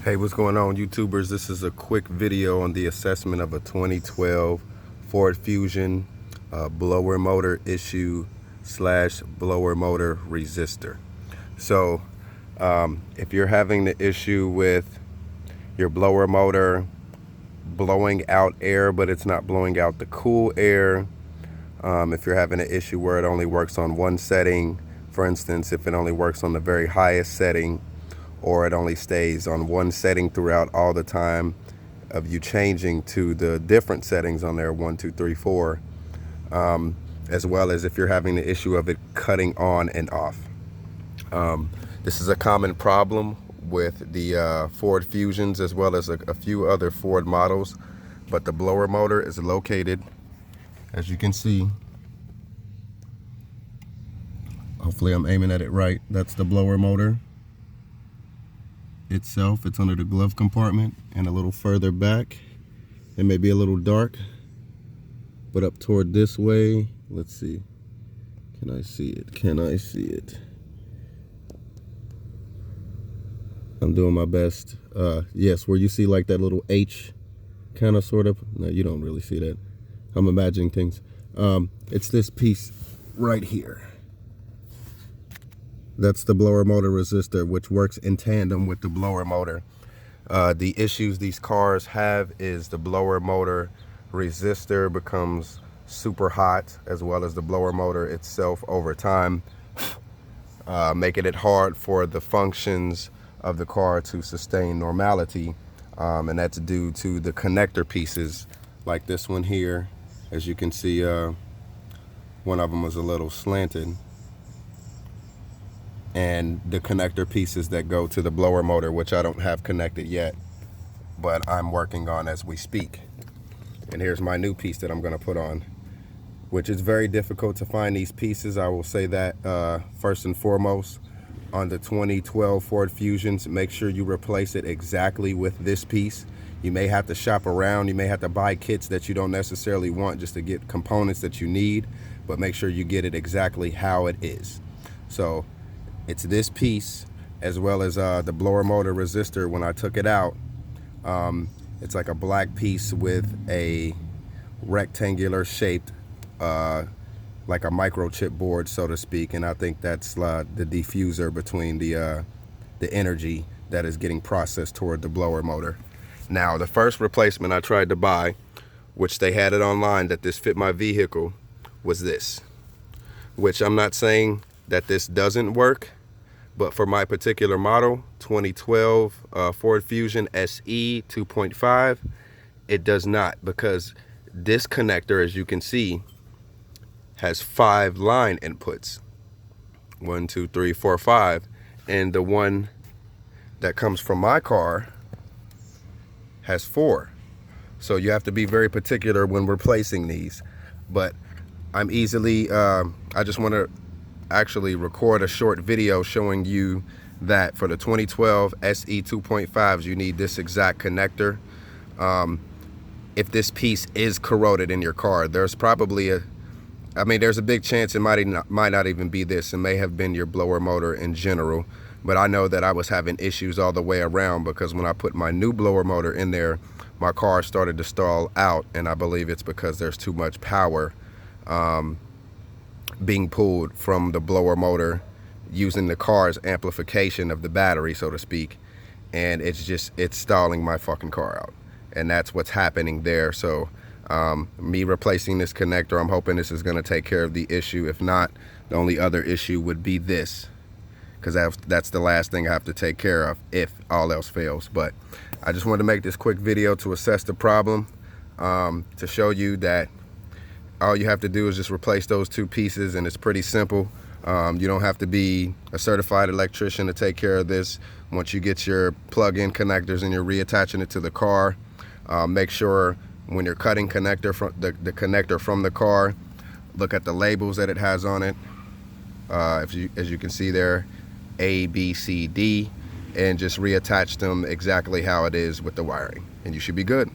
Hey, what's going on, YouTubers? This is a quick video on the assessment of a 2012 Ford Fusion blower motor issue / blower motor resistor. So if you're having the issue with your blower motor blowing out air, but it's not blowing out the cool air, if you're having an issue where it only works on one setting, for instance, if it only works on the very highest setting, or it only stays on one setting throughout all the time of you changing to the different settings on there, 1, 2, 3, 4, as well as if you're having the issue of it cutting on and off. This is a common problem with the Ford Fusions as well as a few other Ford models, but the blower motor is located, as you can see. Hopefully I'm aiming at it right. That's the blower motor itself. It's under the glove compartment, and a little further back it may be a little dark, but up toward this way, let's see, can I see it? I'm doing my best. Yes, where you see like that little H kind of sort of, no, you don't really see that, I'm imagining things. It's this piece right here. That's the blower motor resistor, which works in tandem with the blower motor. The issues these cars have is the blower motor resistor becomes super hot, as well as the blower motor itself over time, making it hard for the functions of the car to sustain normality. And that's due to the connector pieces like this one here. As you can see, one of them was a little slanted, and the connector pieces that go to the blower motor, which I don't have connected yet, but I'm working on as we speak. And here's my new piece that I'm going to put on, which is very difficult to find these pieces. I will say that first and foremost, on the 2012 Ford Fusions, make sure you replace it exactly with this piece. You may have to shop around, you may have to buy kits that you don't necessarily want just to get components that you need, but make sure you get it exactly how it is. So it's this piece, as well as the blower motor resistor. When I took it out, it's like a black piece with a rectangular shaped, like a microchip board, so to speak. And I think that's the diffuser between the energy that is getting processed toward the blower motor. Now, the first replacement I tried to buy, which they had it online that this fit my vehicle, was this, which I'm not saying that this doesn't work, but for my particular model, 2012 Ford Fusion SE 2.5, it does not, because this connector, as you can see, has 5 line inputs. 1, 2, 3, 4, 5. And the one that comes from my car has 4. So you have to be very particular when replacing these. But I'm easily, I just want to actually record a short video showing you that for the 2012 SE 2.5s, you need this exact connector. If this piece is corroded in your car, there's probably there's a big chance it might not even be this. It may have been your blower motor in general, but I know that I was having issues all the way around, because when I put my new blower motor in there, my car started to stall out, and I believe it's because there's too much power being pulled from the blower motor using the car's amplification of the battery, so to speak, and it's stalling my fucking car out, and that's what's happening there. So me replacing this connector, I'm hoping this is going to take care of the issue. If not, the only other issue would be this, because that's the last thing I have to take care of if all else fails. But I just wanted to make this quick video to assess the problem, to show you that all you have to do is just replace those 2 pieces, and it's pretty simple. You don't have to be a certified electrician to take care of this. Once you get your plug-in connectors and you're reattaching it to the car, make sure when you're cutting connector from the connector from the car, look at the labels that it has on it. As you can see there, A, B, C, D, and just reattach them exactly how it is with the wiring, and you should be good.